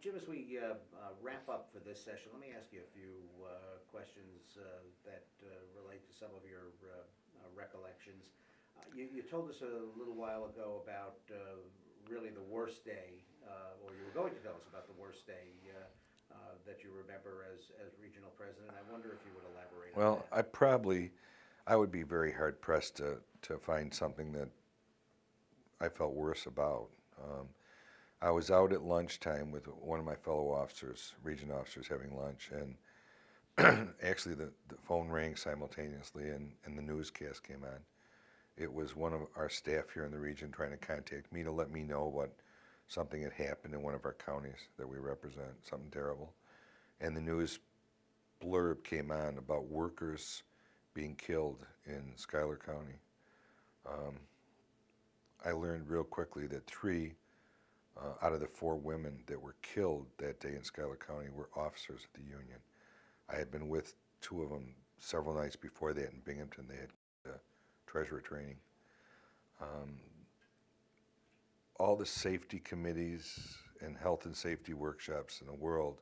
Jim, as we wrap up for this session, let me ask you a few questions that relate to some of your recollections. You told us a little while ago about really the worst day, or you were going to tell us about the worst day that you remember as regional president. I wonder if you would elaborate on Well, that. I would be very hard pressed to find something that I felt worse about. I was out at lunchtime with one of my fellow officers, region officers, having lunch, and actually the phone rang simultaneously and the newscast came on. It was one of our staff here in the region trying to contact me to let me know what something had happened in one of our counties that we represent, something terrible. And the news blurb came on about workers being killed in Schuyler County. Um, I learned real quickly that three out of the four women that were killed that day in Schuyler County were officers of the Union. I had been with two of them several nights before that in Binghamton. They had treasurer training. Um, all the safety committees and health and safety workshops in the world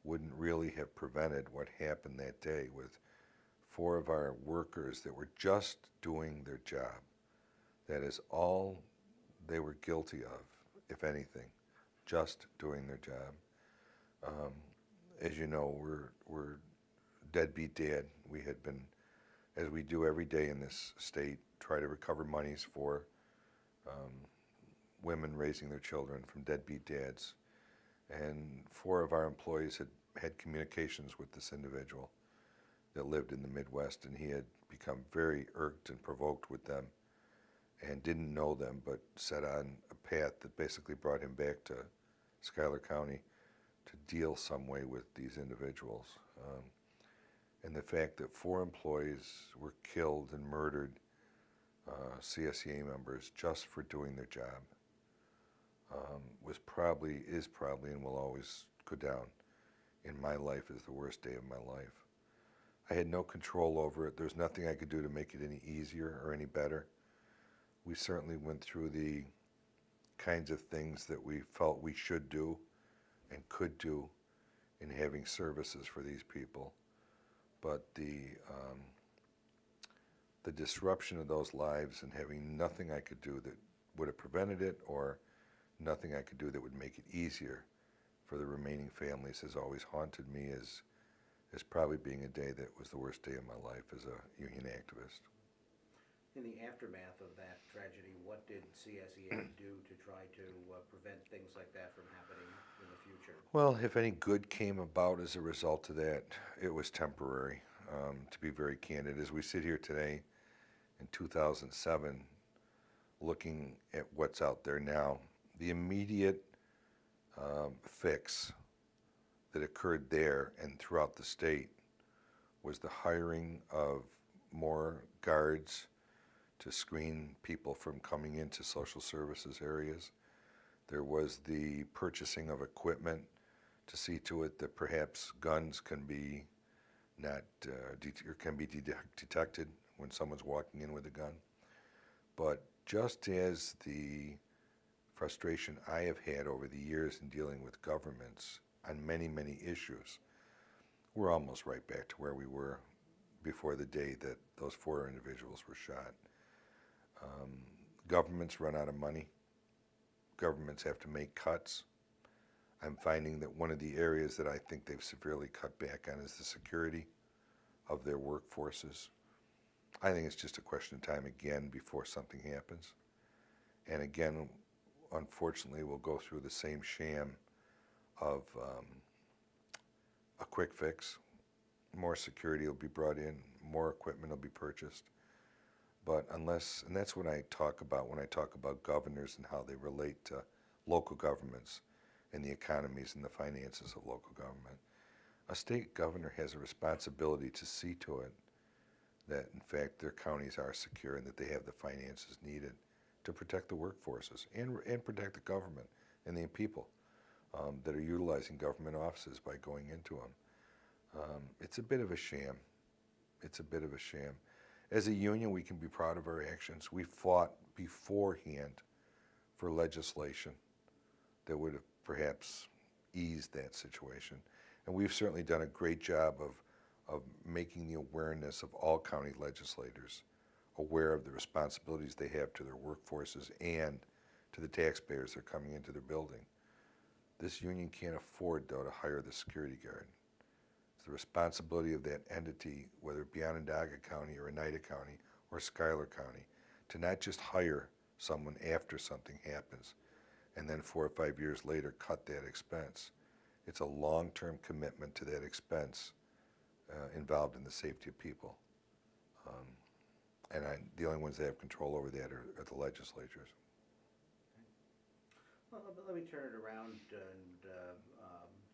wouldn't really have prevented what happened that day with four of our workers that were just doing their job. That is all they were guilty of, if anything, just doing their job. Um, as you know, we're deadbeat dad. We had been, as we do every day in this state, try to recover monies for um, women raising their children from deadbeat dads. And four of our employees had communications with this individual that lived in the Midwest, and he had become very irked and provoked with them and didn't know them, but set on a path that basically brought him back to Schuyler County to deal some way with these individuals. And the fact that four employees were killed and murdered, CSEA members, just for doing their job, is probably, and will always go down in my life as the worst day of my life. I had no control over it. There's nothing I could do to make it any easier or any better. We certainly went through the kinds of things that we felt we should do and could do in having services for these people. But the disruption of those lives and having nothing I could do that would have prevented it, or nothing I could do that would make it easier for the remaining families, has always haunted me as probably being a day that was the worst day of my life as a union activist. In the aftermath of that tragedy, what did CSEA do to try to prevent things like that from happening in the future? Well, if any good came about as a result of that, it was temporary. To be very candid, as we sit here today in 2007, looking at what's out there now, the immediate fix that occurred there and throughout the state was the hiring of more guards to screen people from coming into social services areas. There was the purchasing of equipment to see to it that perhaps guns can be not can be detected when someone's walking in with a gun. But just as the frustration I have had over the years in dealing with governments on many, many issues, we're almost right back to where we were before the day that those four individuals were shot. Governments run out of money. Governments have to make cuts. I'm finding that one of the areas that I think they've severely cut back on is the security of their workforces. I think it's just a question of time again before something happens. And again, unfortunately, we'll go through the same sham of a quick fix. More security will be brought in, more equipment will be purchased. But unless, and that's what I talk about when I talk about governors and how they relate to local governments and the economies and the finances of local government. A state governor has a responsibility to see to it that, in fact, their counties are secure and that they have the finances needed to protect the workforces and protect the government and the people that are utilizing government offices by going into them. It's a bit of a sham. It's a bit of a sham. As a union, we can be proud of our actions. We fought beforehand for legislation that would have perhaps ease that situation. And we've certainly done a great job of making the awareness of all county legislators aware of the responsibilities they have to their workforces and to the taxpayers that are coming into their building. This union can't afford, though, to hire the security guard. It's the responsibility of that entity, whether it be Onondaga County or Oneida County or Schuyler County, to not just hire someone after something happens and then 4 or 5 years later cut that expense. It's a long-term commitment to that expense involved in the safety of people. The only ones that have control over that are the legislatures. Well, let me turn it around and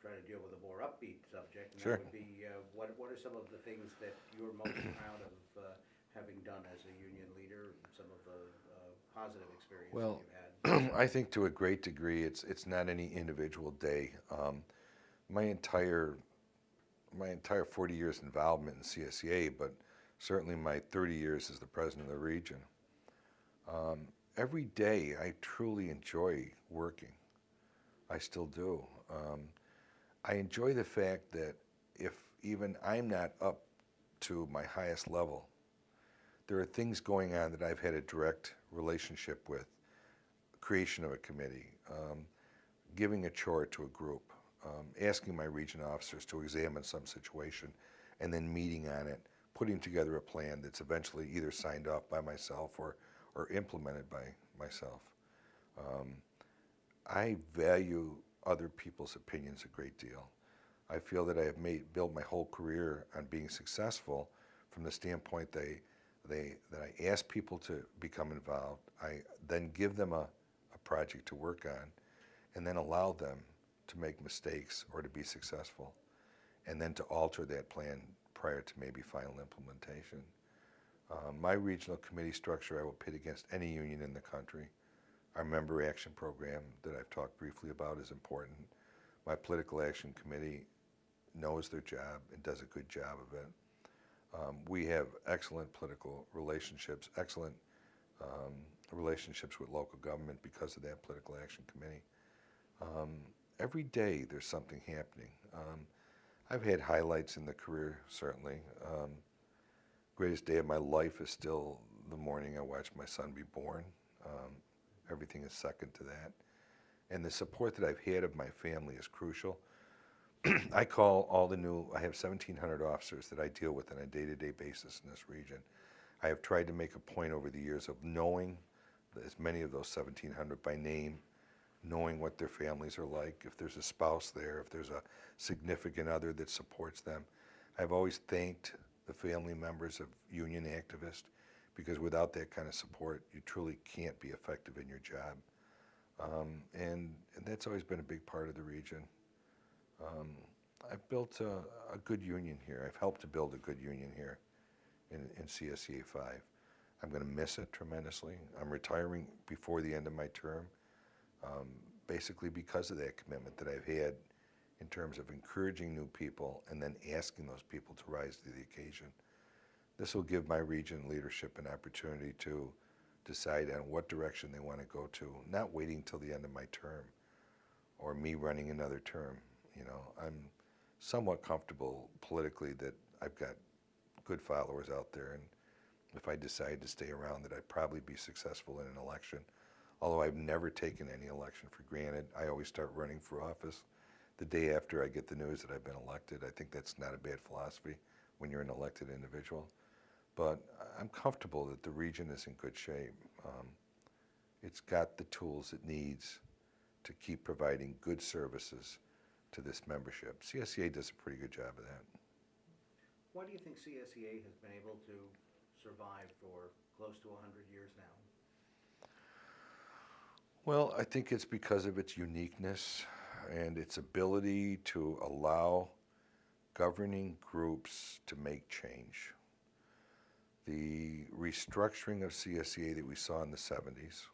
try to deal with a more upbeat subject. And Sure. that would be, what are some of the things that you're most proud of having done as a union leader, some of the positive experiences Well, you've had? I think to a great degree, it's not any individual day. My entire 40 years involvement in CSEA, but certainly my 30 years as the president of the region. Every day I truly enjoy working. I still do. I enjoy the fact that if even I'm not up to my highest level, there are things going on that I've had a direct relationship with. Creation of a committee, giving a chore to a group, asking my region officers to examine some situation, and then meeting on it, putting together a plan that's eventually either signed off by myself or implemented by myself. I value other people's opinions a great deal. I feel that I have built my whole career on being successful from the standpoint that I ask people to become involved. I then give them a project to work on, and then allow them to make mistakes or to be successful, and then to alter that plan prior to maybe final implementation. My regional committee structure I will pit against any union in the country. Our member action program that I've talked briefly about is important. My political action committee knows their job and does a good job of it. We have excellent political relationships, excellent relationships with local government because of that political action committee. Every day there's something happening. I've had highlights in the career, certainly. Greatest day of my life is still the morning I watched my son be born. Everything is second to that. And the support that I've had of my family is crucial. I call all I have 1,700 officers that I deal with on a day-to-day basis in this region. I have tried to make a point over the years of knowing as many of those 1,700 by name, knowing what their families are like, if there's a spouse there, if there's a significant other that supports them. I've always thanked the family members of union activists, because without that kind of support, you truly can't be effective in your job. And that's always been a big part of the region. I've built a good union here. I've helped to build a good union here in CSEA 5. I'm going to miss it tremendously. I'm retiring before the end of my term, basically because of that commitment that I've had in terms of encouraging new people and then asking those people to rise to the occasion. This will give my region leadership an opportunity to decide on what direction they want to go to, not waiting till the end of my term or me running another term. You know, I'm somewhat comfortable politically that I've got good followers out there, and if I decide to stay around, that I'd probably be successful in an election. Although I've never taken any election for granted, I always start running for office the day after I get the news that I've been elected. I think that's not a bad philosophy when you're an elected individual. But I'm comfortable that the region is in good shape. It's got the tools it needs to keep providing good services to this membership. CSEA does a pretty good job of that. Why do you think CSEA has been able to survive for close to 100 years now? Well, I think it's because of its uniqueness and its ability to allow governing groups to make change. The restructuring of CSEA that we saw in the 70s,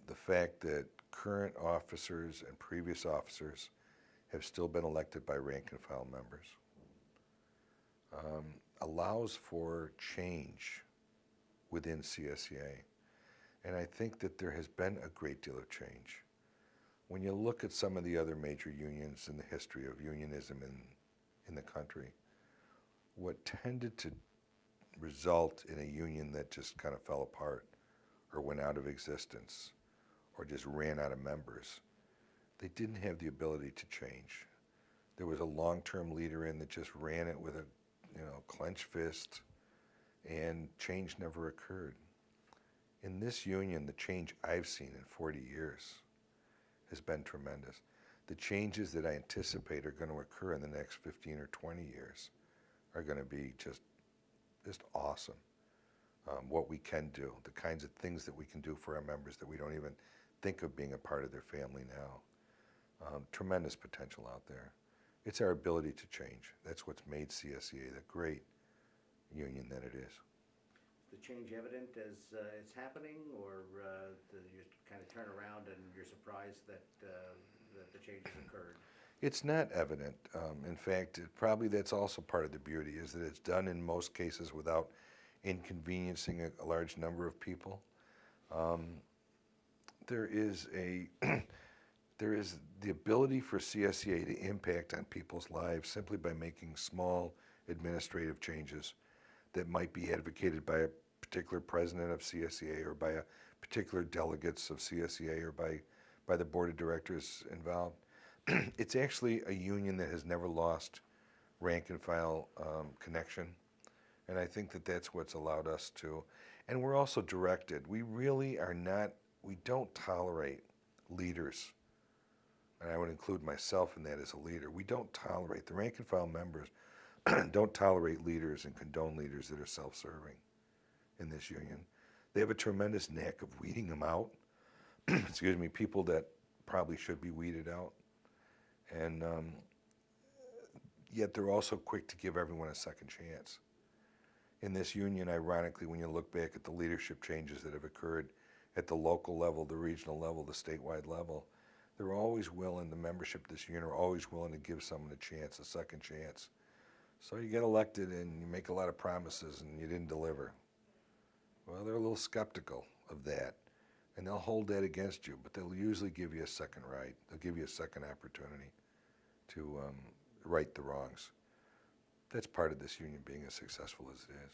the fact that current officers and previous officers have still been elected by rank and file members, allows for change within CSEA. And I think that there has been a great deal of change. When you look at some of the other major unions in the history of unionism in the country, what tended to result in a union that just kind of fell apart or went out of existence or just ran out of members, they didn't have the ability to change. There was a long-term leader in that just ran it with a clenched fist, and change never occurred. In this union, the change I've seen in 40 years has been tremendous. The changes that I anticipate are going to occur in the next 15 or 20 years are going to be just awesome. What we can do, the kinds of things that we can do for our members that we don't even think of being a part of their family now. Tremendous potential out there. It's our ability to change. That's what's made CSEA the great union that it is. The change evident as it's happening, or you kind of turn around and you're surprised that the changes occurred? It's not evident. In fact, probably that's also part of the beauty, is that it's done in most cases without inconveniencing a large number of people. There is the ability for CSEA to impact on people's lives simply by making small administrative changes that might be advocated by a particular president of CSEA or by a particular delegates of CSEA or by the board of directors involved. It's actually a union that has never lost rank and file connection, and I think that that's what's allowed us to. And we're also directed. We really are not, we don't tolerate leaders, and I would include myself in that as a leader. We don't tolerate, the rank and file members don't tolerate leaders and condone leaders that are self-serving in this union. They have a tremendous knack of weeding them out. Excuse me, people that probably should be weeded out. And yet they're also quick to give everyone a second chance. In this union, ironically, when you look back at the leadership changes that have occurred at the local level, the regional level, the statewide level, they're always willing, the membership of this union are always willing to give someone a chance, a second chance. So you get elected and you make a lot of promises and you didn't deliver. Well, they're a little skeptical of that, and they'll hold that against you, but they'll usually give you a second right. They'll give you a second opportunity to right the wrongs. That's part of this union being as successful as it is.